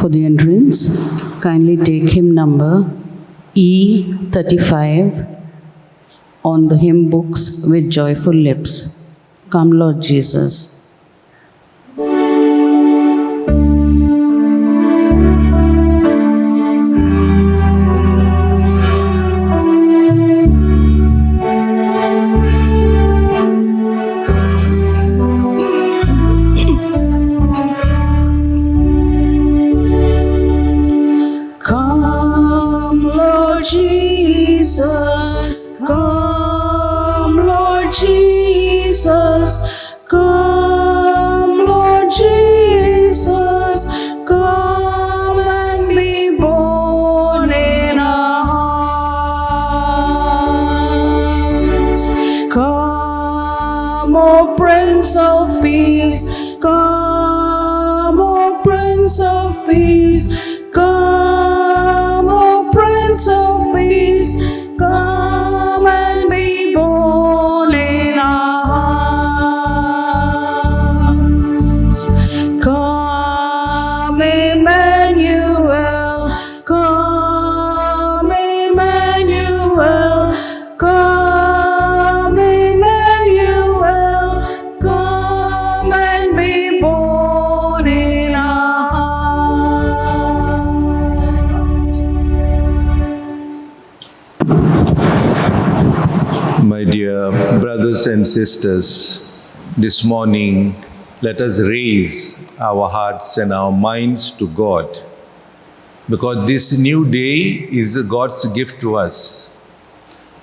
For the entrance, kindly take hymn number E35 on the hymn books with joyful lips. Come, Lord Jesus. Come, Lord Jesus, come, Lord Jesus, come, Lord Jesus, come and be born in our hearts. Come, O Prince of Peace, come, O Prince of Peace, come, O Prince of Peace, come and be born in our hearts. Come, Emmanuel, come, Emmanuel, come, Emmanuel, come and be born in our hearts. My dear brothers and sisters, this morning let us raise our hearts and our minds to God, because this new day is God's gift to us,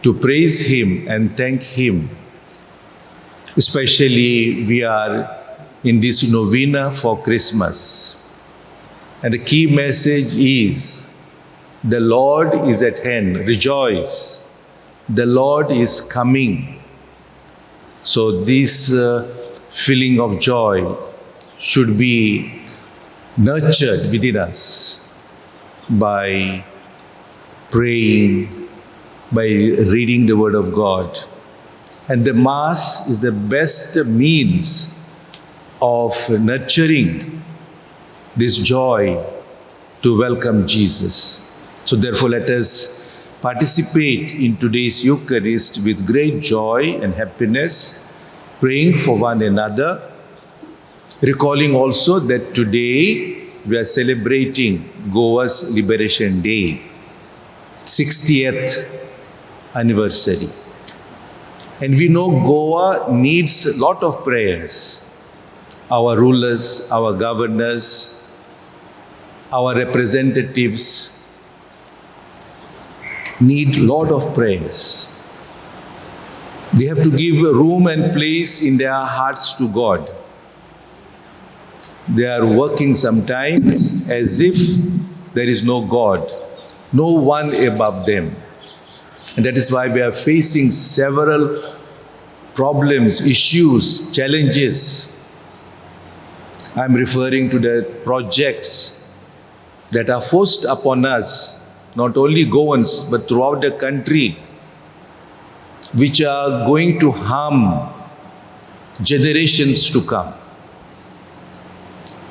to praise Him and thank Him. Especially we are in this novena for Christmas. And the key message is, the Lord is at hand, rejoice. The Lord is coming. So this feeling of joy should be nurtured within us by praying, by reading the Word of God. And the Mass is the best means of nurturing this joy to welcome Jesus. So therefore let us participate in today's Eucharist with great joy and happiness, praying for one another, recalling also that today we are celebrating Goa's Liberation Day, 60th anniversary. And we know Goa needs a lot of prayers. Our rulers, our governors, our representatives need a lot of prayers. They have to give room and place in their hearts to God. They are working sometimes as if there is no God, no one above them. And that is why we are facing several problems, issues, challenges. I am referring to the projects that are forced upon us, not only Goans, but throughout the country, which are going to harm generations to come.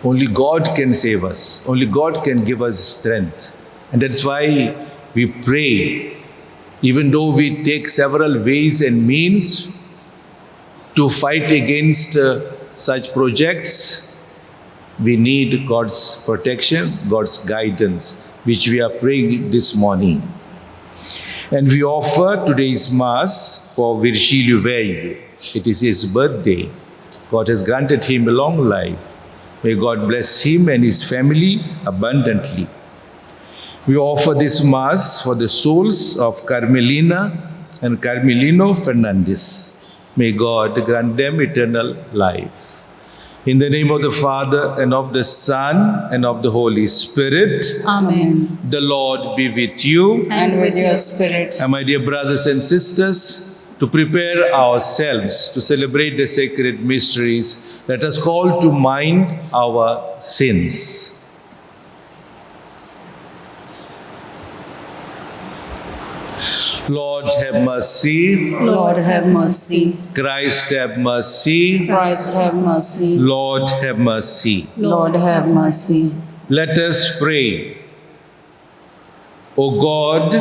Only God can save us. Only God can give us strength. And that's why we pray, even though we take several ways and means to fight against such projects, we need God's protection, God's guidance, which we are praying this morning. And we offer today's Mass for Virgílio Velho. It is his birthday. God has granted him a long life. May God bless him and his family abundantly. We offer this Mass for the souls of Carmelina and Carmelino Fernandez. May God grant them eternal life. In the name of the Father, and of the Son, and of the Holy Spirit. Amen. The Lord be with you. And with your spirit. And my dear brothers and sisters, to prepare ourselves to celebrate the sacred mysteries, let us call to mind our sins. Lord, have mercy. Lord, have mercy. Christ, have mercy. Christ, have mercy. Lord, have mercy. Lord, have mercy. Let us pray. O God,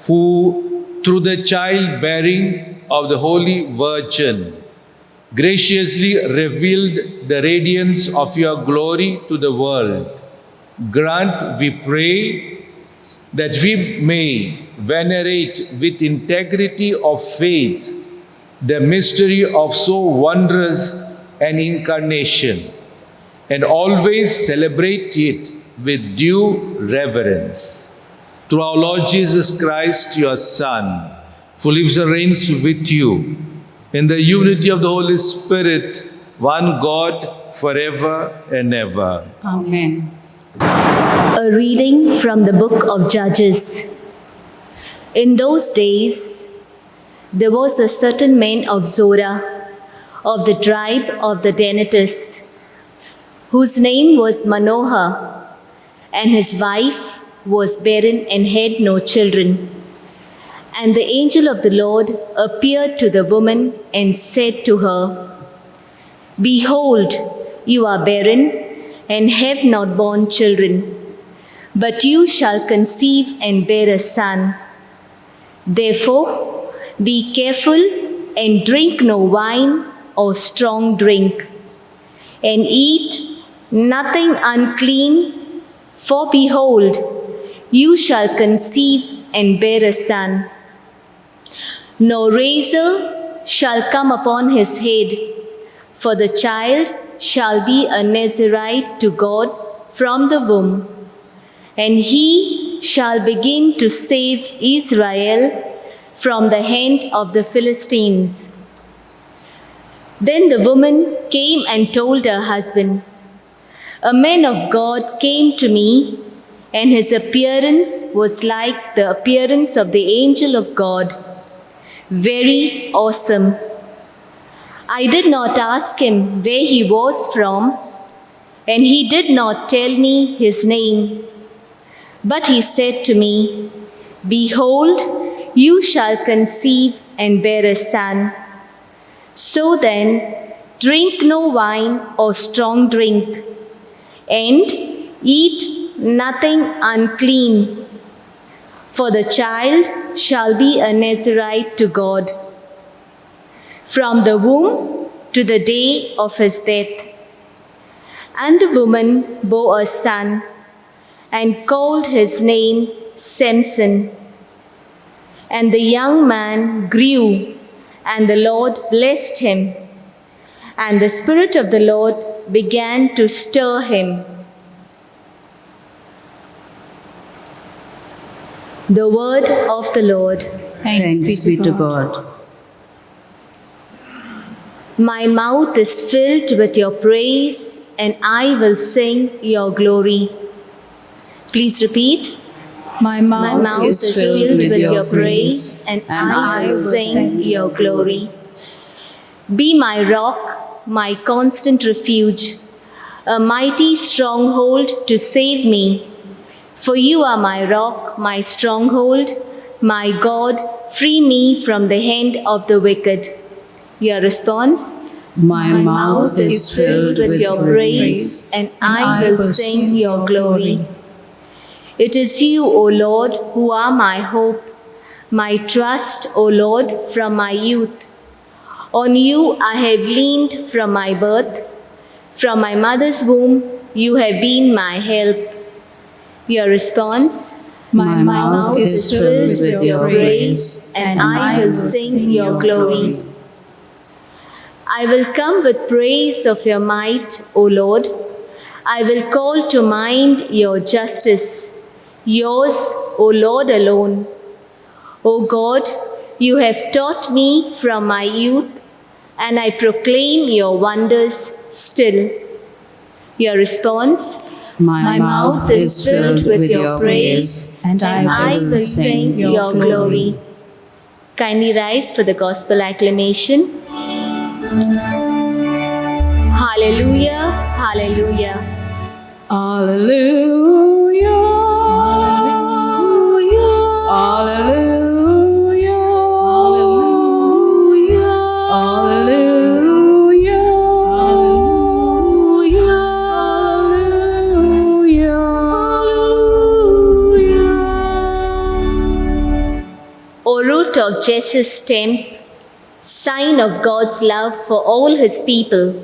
who through the childbearing of the Holy Virgin graciously revealed the radiance of your glory to the world, grant, we pray, that we may venerate with integrity of faith the mystery of so wondrous an incarnation, and always celebrate it with due reverence. Through our Lord Jesus Christ, your Son, who lives and reigns with you in the unity of the Holy Spirit, one God, forever and ever. Amen. A reading from the book of Judges. In those days, there was a certain man of Zorah, of the tribe of the Danites, whose name was Manoah, and his wife was barren and had no children. And the angel of the Lord appeared to the woman and said to her, Behold, you are barren and have not borne children, but you shall conceive and bear a son. Therefore, be careful and drink no wine or strong drink, and eat nothing unclean, for behold, you shall conceive and bear a son. No razor shall come upon his head, for the child shall be a Nazirite to God from the womb, and he shall begin to save Israel from the hand of the Philistines. Then the woman came and told her husband, A man of God came to me, and his appearance was like the appearance of the angel of God, very awesome. I did not ask him where he was from, and he did not tell me his name. But he said to me, Behold, you shall conceive and bear a son. So then, drink no wine or strong drink, and eat nothing unclean, for the child shall be a Nazirite to God from the womb to the day of his death. And the woman bore a son, and called his name Samson. And the young man grew, and the Lord blessed him, and the Spirit of the Lord began to stir him. The word of the Lord. Thanks be to God. My mouth is filled with your praise, and I will sing your glory. Please repeat. My My mouth mouth is filled with your praise, and I will sing your glory. Be my rock, my constant refuge, a mighty stronghold to save me. For you are my rock, my stronghold, my God, free me from the hand of the wicked. Your response? My mouth is filled with your praise, and I will sing your glory. It is you, O Lord, who are my hope, my trust, O Lord, from my youth. On you I have leaned from my birth. From my mother's womb, you have been my help. Your response? My mouth is filled with your praise, and I will sing your glory. I will come with praise of your might, O Lord. I will call to mind your justice. Yours, O Lord, alone. O God, you have taught me from my youth, and I proclaim your wonders still. Your response? My mouth is filled with your praise, and I will sing your glory. Kindly rise for the gospel acclamation. Hallelujah, hallelujah. Hallelujah. Hallelujah. Hallelujah. Hallelujah. of Jesse's stem, sign of God's love for all his people,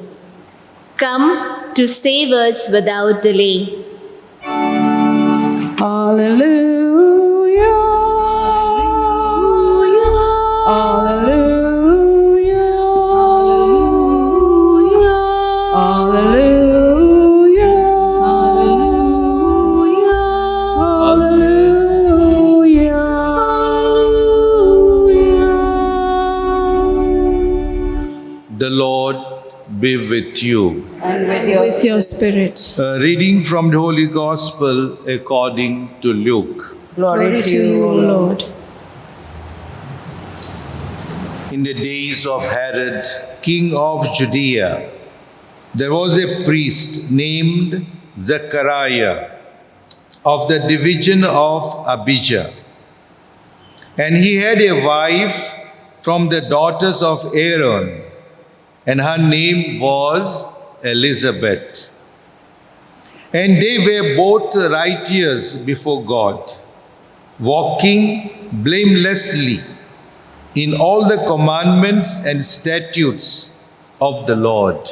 come to save us without delay. Hallelujah. Hallelujah. Hallelujah. Hallelujah. The Lord be with you. And with Your spirit. A reading from the Holy Gospel according to Luke. glory to you, O Lord. In the days of Herod, king of Judea, there was a priest named Zechariah of the division of Abijah. And he had a wife from the daughters of Aaron, and her name was Elizabeth. And they were both righteous before God, walking blamelessly in all the commandments and statutes of the Lord.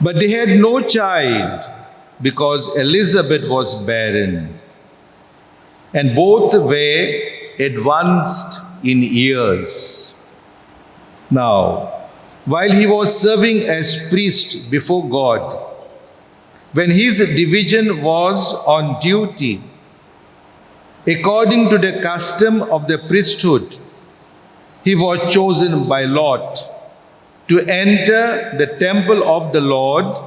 But they had no child because Elizabeth was barren, and both were advanced in years. Now, while he was serving as priest before God, when his division was on duty, according to the custom of the priesthood, he was chosen by lot to enter the temple of the Lord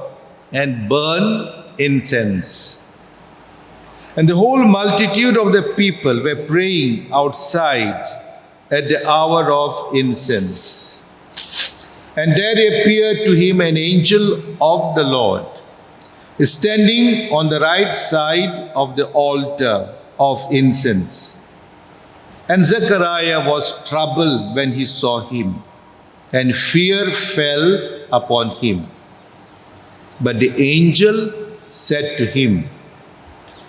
and burn incense. And the whole multitude of the people were praying outside at the hour of incense. And there appeared to him an angel of the Lord, standing on the right side of the altar of incense. And Zechariah was troubled when he saw him, and fear fell upon him. But the angel said to him,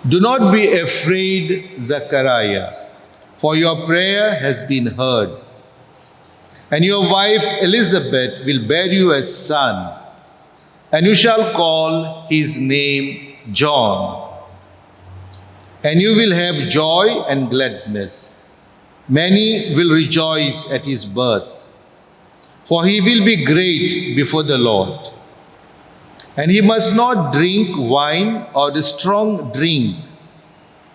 "Do not be afraid, Zechariah, for your prayer has been heard. And your wife Elizabeth will bear you a son, and you shall call his name John. And you will have joy and gladness. Many will rejoice at his birth, for he will be great before the Lord. And he must not drink wine or the strong drink,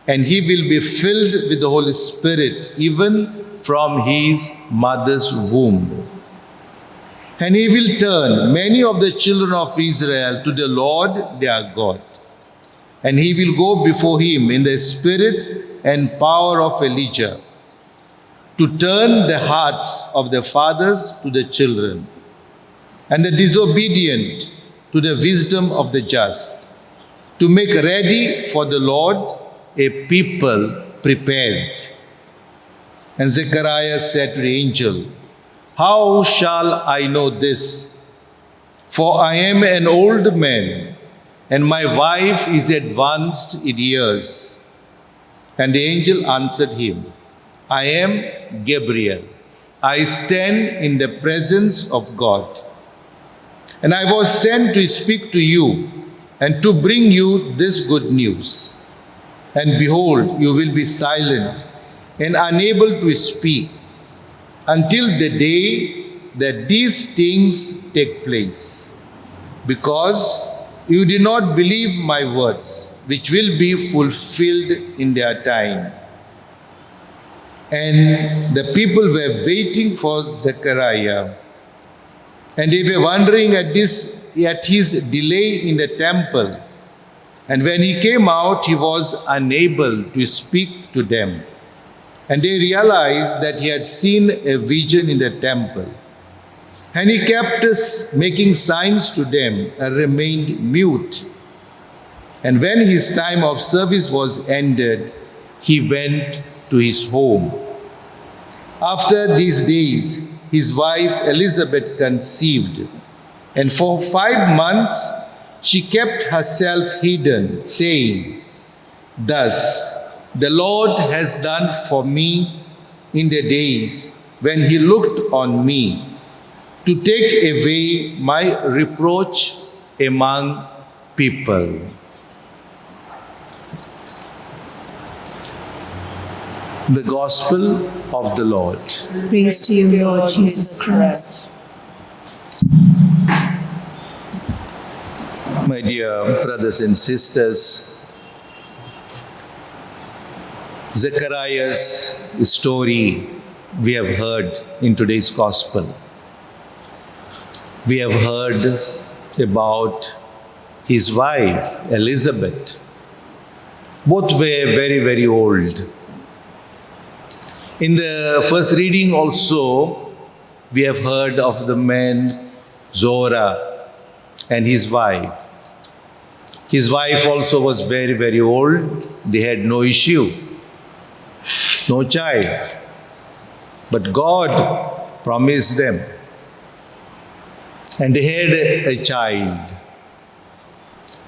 and he will be filled with the Holy Spirit even from his mother's womb. And he will turn many of the children of Israel to the Lord their God. And he will go before him in the spirit and power of Elijah, to turn the hearts of the fathers to the children, and the disobedient to the wisdom of the just, to make ready for the Lord a people prepared." And Zechariah said to the angel, "How shall I know this? For I am an old man, and my wife is advanced in years." And the angel answered him, "I am Gabriel. I stand in the presence of God. And I was sent to speak to you and to bring you this good news. And behold, you will be silent and unable to speak until the day that these things take place, because you did not believe my words, which will be fulfilled in their time." And the people were waiting for Zechariah, and they were wondering at his delay in the temple. And when he came out, he was unable to speak to them. And they realized that he had seen a vision in the temple. And he kept making signs to them and remained mute. And when his time of service was ended, he went to his home. After these days, his wife Elizabeth conceived, and for 5 months she kept herself hidden, saying, "Thus the Lord has done for me in the days when he looked on me to take away my reproach among people. The Gospel of the Lord. Praise to you, Lord Jesus Christ. My dear brothers and sisters, Zechariah's story we have heard in today's Gospel. We have heard about his wife, Elizabeth. Both were very, very old. In the first reading also, we have heard of the man Zora and his wife. His wife also was very, very old. They had no issue, no child. But God promised them. And they had a child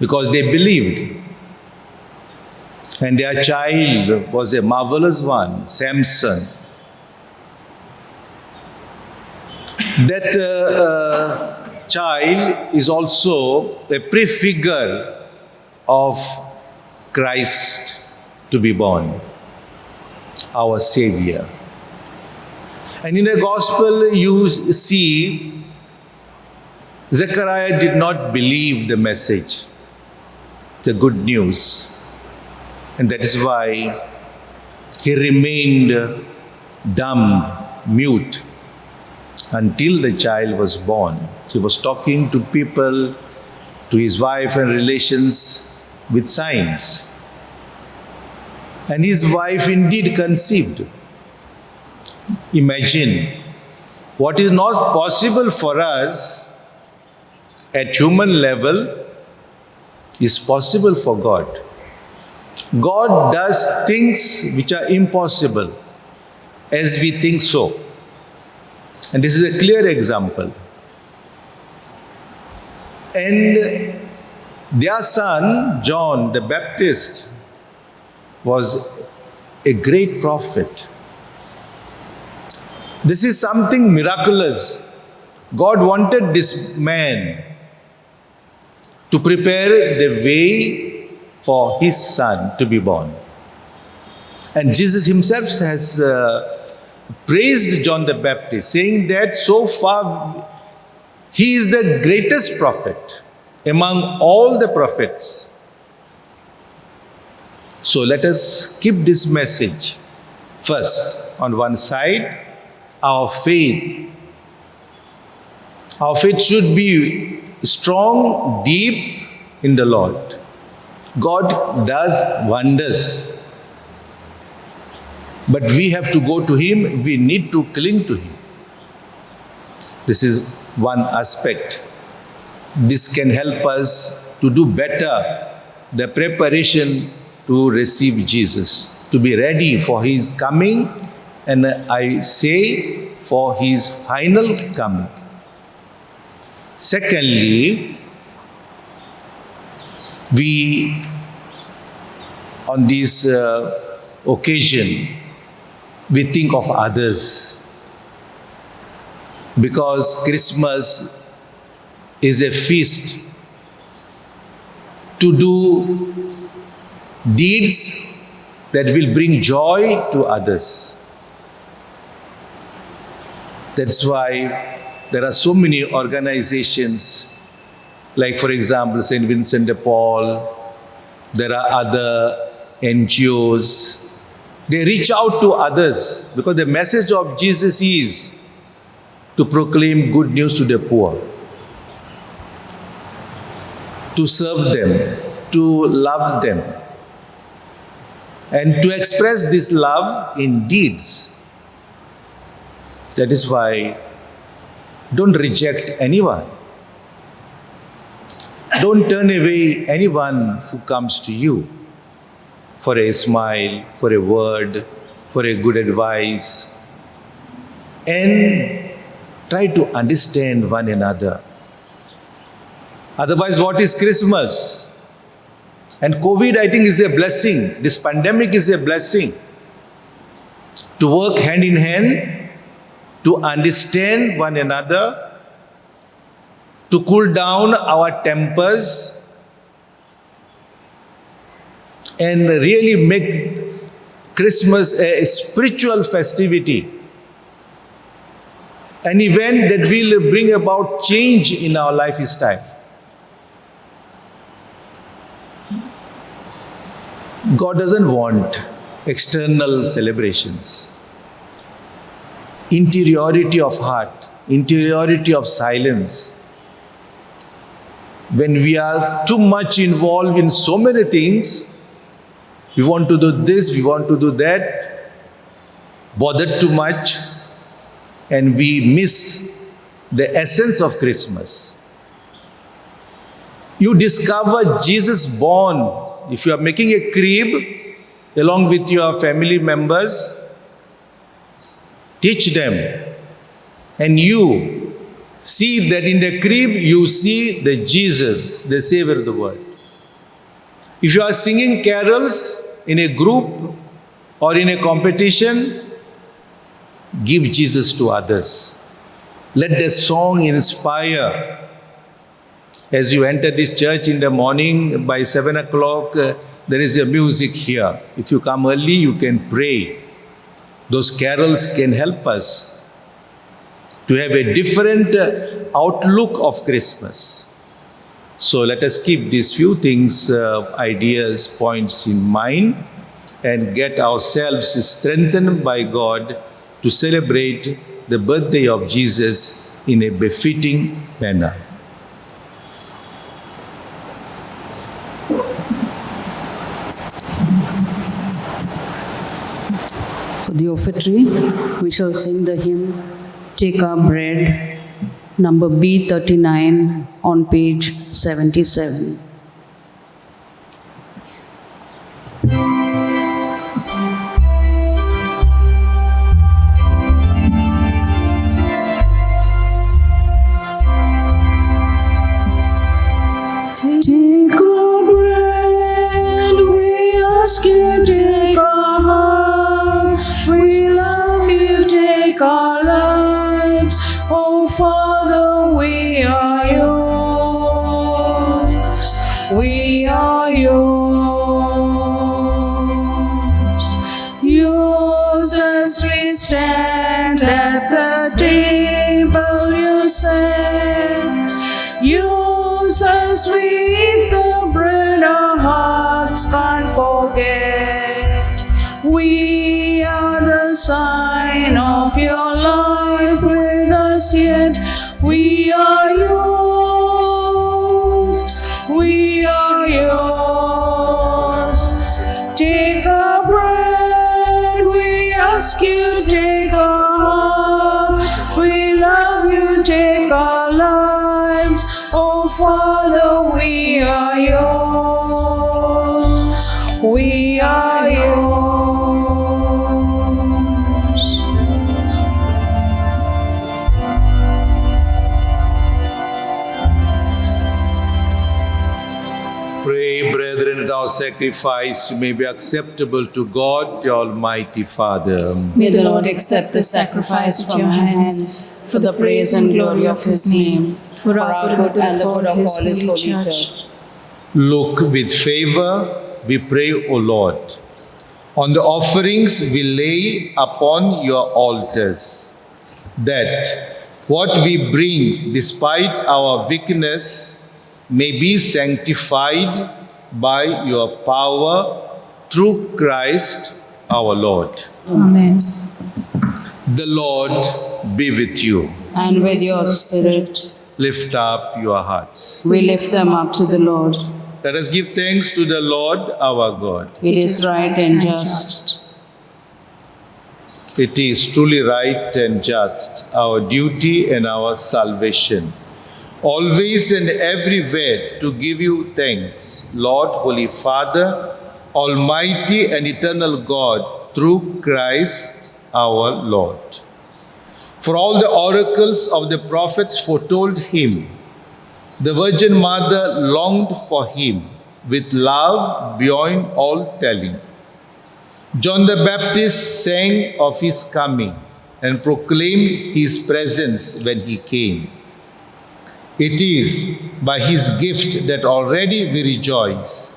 because they believed. And their child was a marvelous one, Samson. That child is also a prefigure of Christ to be born, our Savior. And in the Gospel you see Zechariah did not believe the message, the good news. And that is why he remained dumb, mute, until the child was born. He was talking to people, to his wife and relations with signs. And his wife indeed conceived. Imagine, what is not possible for us at human level is possible for God. God does things which are impossible as we think so. And this is a clear example. And their son, John the Baptist, was a great prophet. This is something miraculous. God wanted this man to prepare the way for his son to be born. And Jesus himself has praised John the Baptist, saying that so far he is the greatest prophet among all the prophets. So let us keep this message first on one side, our faith. Our faith should be strong, deep in the Lord. God does wonders. But we have to go to Him, we need to cling to Him. This is one aspect. This can help us to do better the preparation to receive Jesus, to be ready for His coming, and I say for His final coming. Secondly, we on this occasion, we think of others, because Christmas is a feast to do deeds that will bring joy to others. That's why there are so many organizations, like for example St. Vincent de Paul. There are other NGOs. They reach out to others because the message of Jesus is to proclaim good news to the poor, to serve them, to love them, and to express this love in deeds. That is why don't reject anyone. Don't turn away anyone who comes to you for a smile, for a word, for a good advice. And try to understand one another. Otherwise, what is Christmas? And COVID, I think, is a blessing. This pandemic is a blessing. to work hand in hand, to understand one another, to cool down our tempers, and really make Christmas a spiritual festivity, an event that will bring about change in our lifestyle. God doesn't want external celebrations. Interiority of heart, interiority of silence. When we are too much involved in so many things, we want to do this, we want to do that, bothered too much, and we miss the essence of Christmas. You discover Jesus born. If you are making a crib along with your family members, teach them, and you see that in the crib you see the Jesus, the Savior of the world. If you are singing carols in a group or in a competition, give Jesus to others. Let the song inspire. As you enter this church in the morning, by 7 o'clock, there is a music here. If you come early, you can pray. Those carols can help us to have a different outlook of Christmas. So let us keep these few things, ideas, points in mind, and get ourselves strengthened by God to celebrate the birthday of Jesus in a befitting manner. For the offertory, we shall sing the hymn, Take Our Bread, number B39 on page 77. Take our bread, we ask you, take our hearts. We love you, take our lives. Oh Father, we are yours. We are yours. Yours as we stand at the table you set. Yours as we eat the bread our hearts can't forget. We are the sign of your life with us yet. We are yours. We are yours. Take our bread, we ask you, take our heart. We love you, take our lives. Oh Father, we are yours. We are yours. Pray, brethren, that our sacrifice may be acceptable to God, the Almighty Father. May the Lord accept the sacrifice at your hands for the praise and glory of his name, for our good and the good of all his holy church. Look with favor, we pray, O Lord, on the offerings we lay upon your altars, that what we bring despite our weakness may be sanctified by your power through Christ our Lord. Amen. The Lord be with you. And with your spirit, Lift up your hearts. we lift them up to the Lord. Let us give thanks to the Lord our God. It is right and just. It is truly right and just, our duty and our salvation, always and everywhere to give you thanks, Lord, Holy Father, Almighty and eternal God, through Christ our Lord. For all the oracles of the prophets foretold him. The Virgin Mother longed for him with love beyond all telling. John the Baptist sang of his coming and proclaimed his presence when he came. It is by his gift that already we rejoice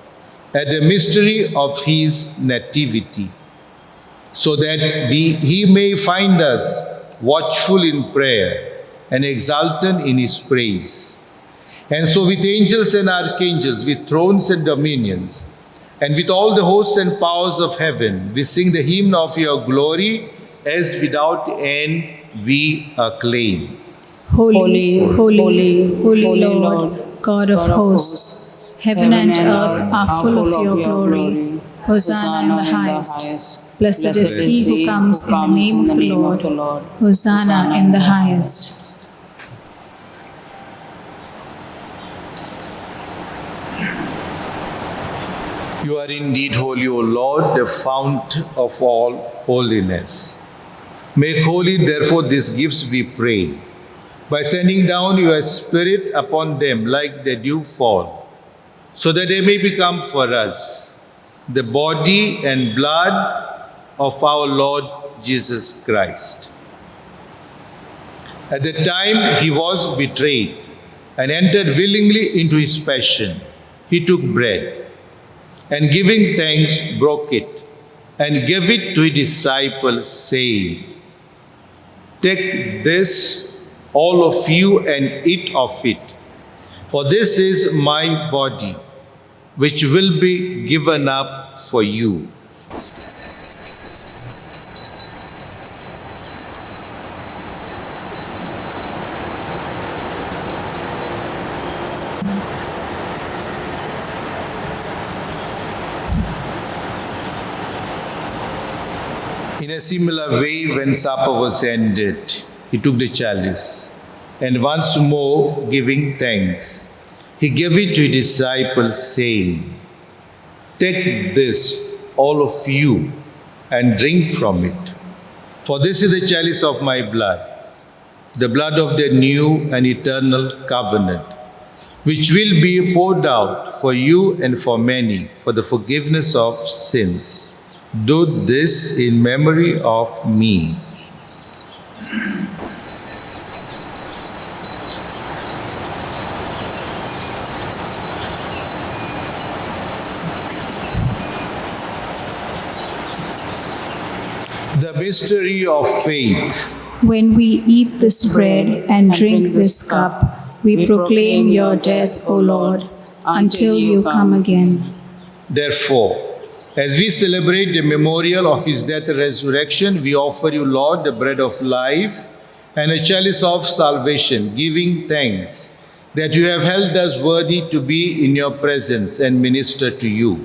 at the mystery of his nativity, so that he may find us watchful in prayer and exultant in his praise. And so with angels and archangels, with thrones and dominions, and with all the hosts and powers of heaven, we sing the hymn of your glory, as without end we acclaim. Holy, holy, holy Lord, God of hosts, heaven and earth are full of your glory. Hosanna in the highest. Blessed is he who comes in the name of the Lord. Hosanna in the highest. You are indeed holy, O Lord, the fount of all holiness. Make holy, therefore, these gifts, we pray, by sending down your Spirit upon them like the dew fall, so that they may become for us the body and blood of our Lord Jesus Christ. At the time he was betrayed and entered willingly into his passion, he took bread, and giving thanks, broke it, and gave it to his disciples, saying, "Take this, all of you, and eat of it, for this is my body, which will be given up for you." In a similar way, when supper was ended, he took the chalice, and once more giving thanks, he gave it to his disciples, saying, "Take this, all of you, and drink from it. For this is the chalice of my blood, the blood of the new and eternal covenant, which will be poured out for you and for many for the forgiveness of sins. Do this in memory of me." The mystery of faith. When we eat this bread and drink this cup, we proclaim your death, O Lord, until you come again. Therefore, as we celebrate the memorial of his death and resurrection, we offer you, Lord, the bread of life and a chalice of salvation, giving thanks that you have held us worthy to be in your presence and minister to you.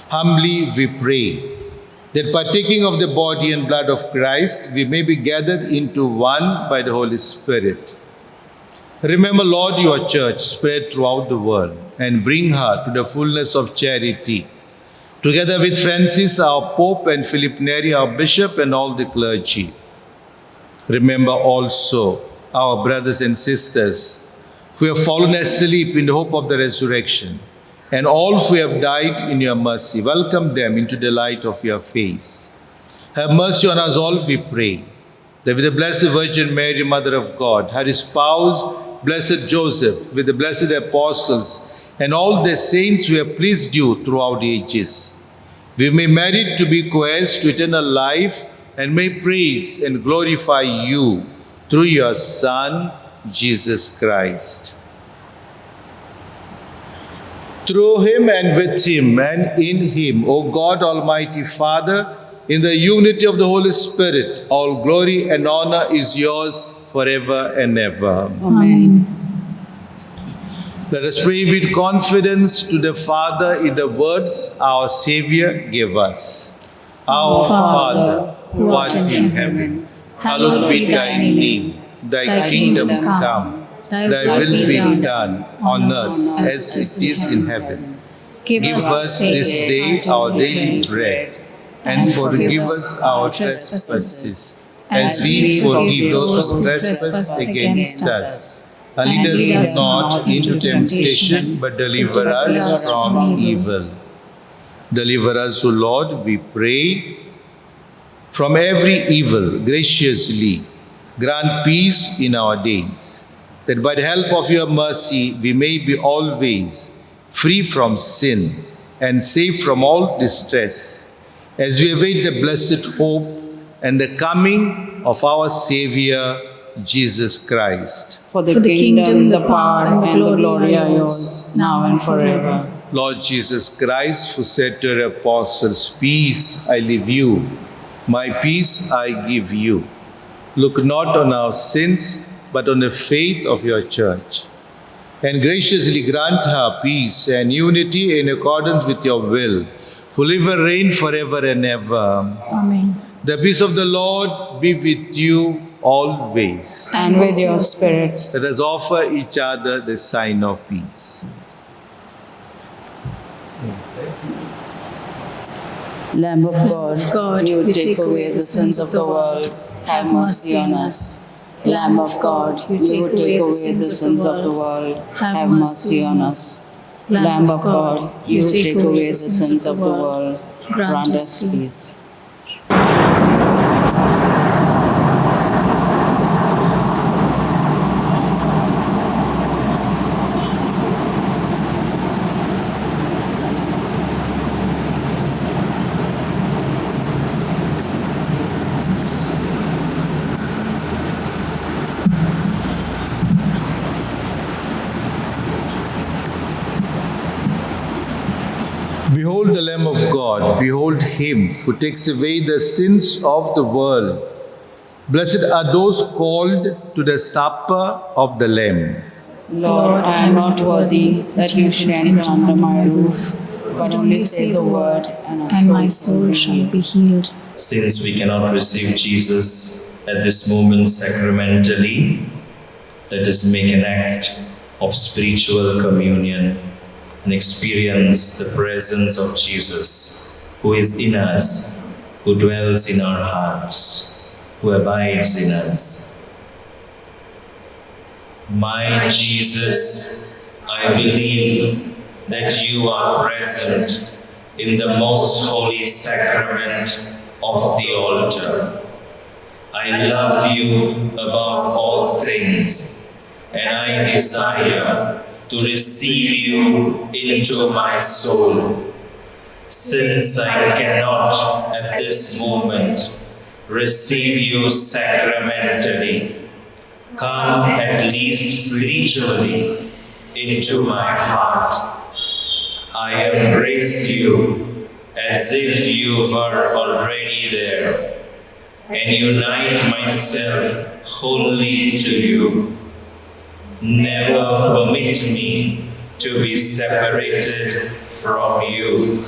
Humbly we pray that partaking of the body and blood of Christ, we may be gathered into one by the Holy Spirit. Remember, Lord, your church spread throughout the world, and bring her to the fullness of charity, together with Francis, our Pope, and Philip Neri, our Bishop, and all the clergy. Remember also our brothers and sisters who have fallen asleep in the hope of the resurrection, and all who have died in your mercy. Welcome them into the light of your face. Have mercy on us all, we pray, that with the Blessed Virgin Mary, Mother of God, her spouse, Blessed Joseph, with the blessed apostles, and all the saints who have pleased you throughout ages, we may merit to be co-heirs to eternal life, and may praise and glorify you through your Son, Jesus Christ. Through him and with him and in him, O God, Almighty Father, in the unity of the Holy Spirit, all glory and honor is yours forever and ever. Amen. Let us pray with confidence to the Father in the words our Savior gave us. Our Father, who art in heaven, hallowed be thy name. Thy kingdom come. Thy will be done on earth as it is in heaven. Give us this day our daily bread, and forgive us our trespasses, as we forgive those who trespass against us. And lead us not into temptation, but deliver us from evil. Deliver us, O Lord, we pray, from every evil. Graciously grant peace in our days, that by the help of your mercy we may be always free from sin and safe from all distress, as we await the blessed hope and the coming of our Savior, Jesus Christ. For the kingdom, the power, and the glory are yours, now and forever. Lord Jesus Christ, who said to your apostles, "Peace I leave you, my peace I give you," look not on our sins, but on the faith of your church, and graciously grant her peace and unity in accordance with your will, who live and reign forever and ever. Amen. The peace of the Lord be with you always. And with your spirit. Let us offer each other the sign of peace. Lamb of God, you take away the sins of the world. have mercy on us. Lamb of God, you take away the sins of the world, have mercy on us. Lamb of God, you take away the sins of the world, grant us peace. Behold the Lamb of God, behold him who takes away the sins of the world. Blessed are those called to the supper of the Lamb. Lord, I am not worthy that you should enter under my roof, but only say the word, and my soul shall be healed. Since we cannot receive Jesus at this moment sacramentally, let us make an act of spiritual communion and experience the presence of Jesus, who is in us, who dwells in our hearts, who abides in us. My Jesus, I believe that you are present in the most holy sacrament of the altar. I love you above all things, and I desire to receive you into my soul. Since I cannot at this moment receive you sacramentally, come at least spiritually into my heart. I embrace you as if you were already there, and unite myself wholly to you. Never permit me to be separated from you.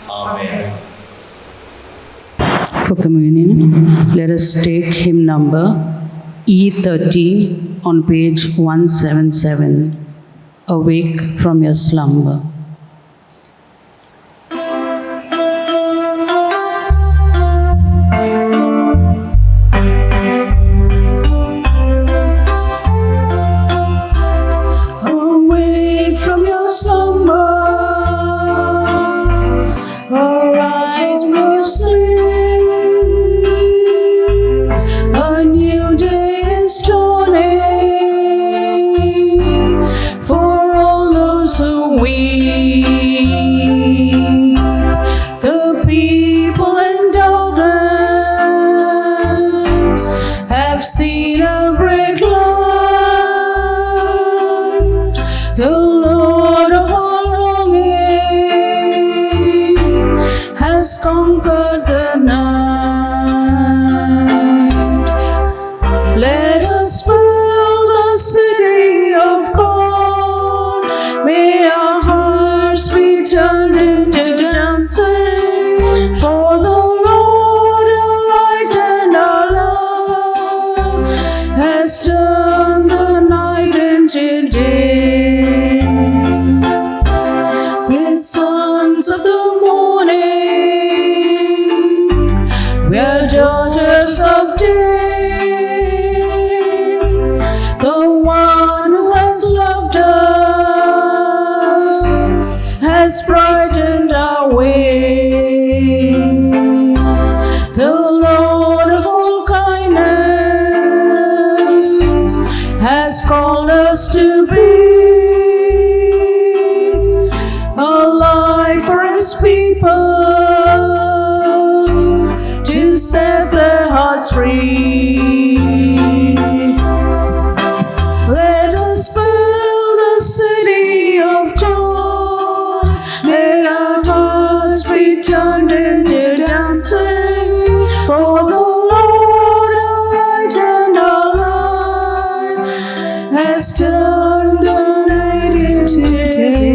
Amen. For communion, let us take hymn number E30 on page 177, Awake from Your Slumber. Awake from your slumber, arise from your sleep. A new day is dawning for all those who weep. The people in darkness have seen a great light. The Lord of all longing has conquered the night. Let us build the city of God. May our hearts be turned into dancing. For the Lord, our light and our love, has turned the night into day. We're sons of the morning, we're daughters of day. The one who has loved us has brightened our way. died for his people to set their hearts free. Let us build a city of joy. Let our hearts be turned into dancing. For the Lord our light and our life has turned the night into day.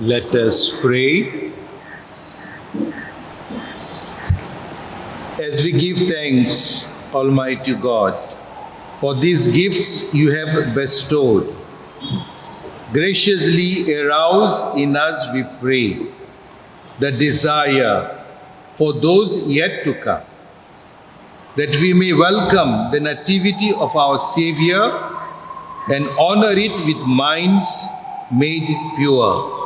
Let us pray. As we give thanks, Almighty God, for these gifts you have bestowed, graciously arouse in us, we pray, the desire for those yet to come, that we may welcome the nativity of our Savior and honor it with minds made pure.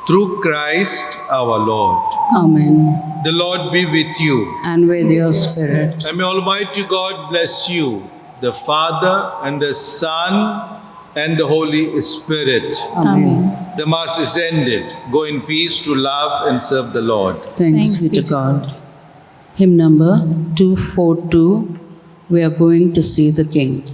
Through Christ our Lord. Amen. The Lord be with you. And with your spirit. And may Almighty God bless you, the Father and the Son and the Holy Spirit. Amen. The Mass is ended. Go in peace to love and serve the Lord. Thanks be to God. Hymn number 242. We are going to see the King.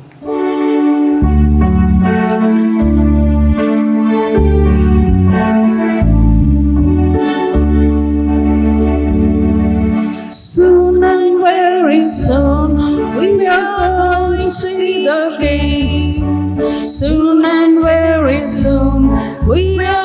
Soon and very soon we are going to see the King. Soon and very soon we are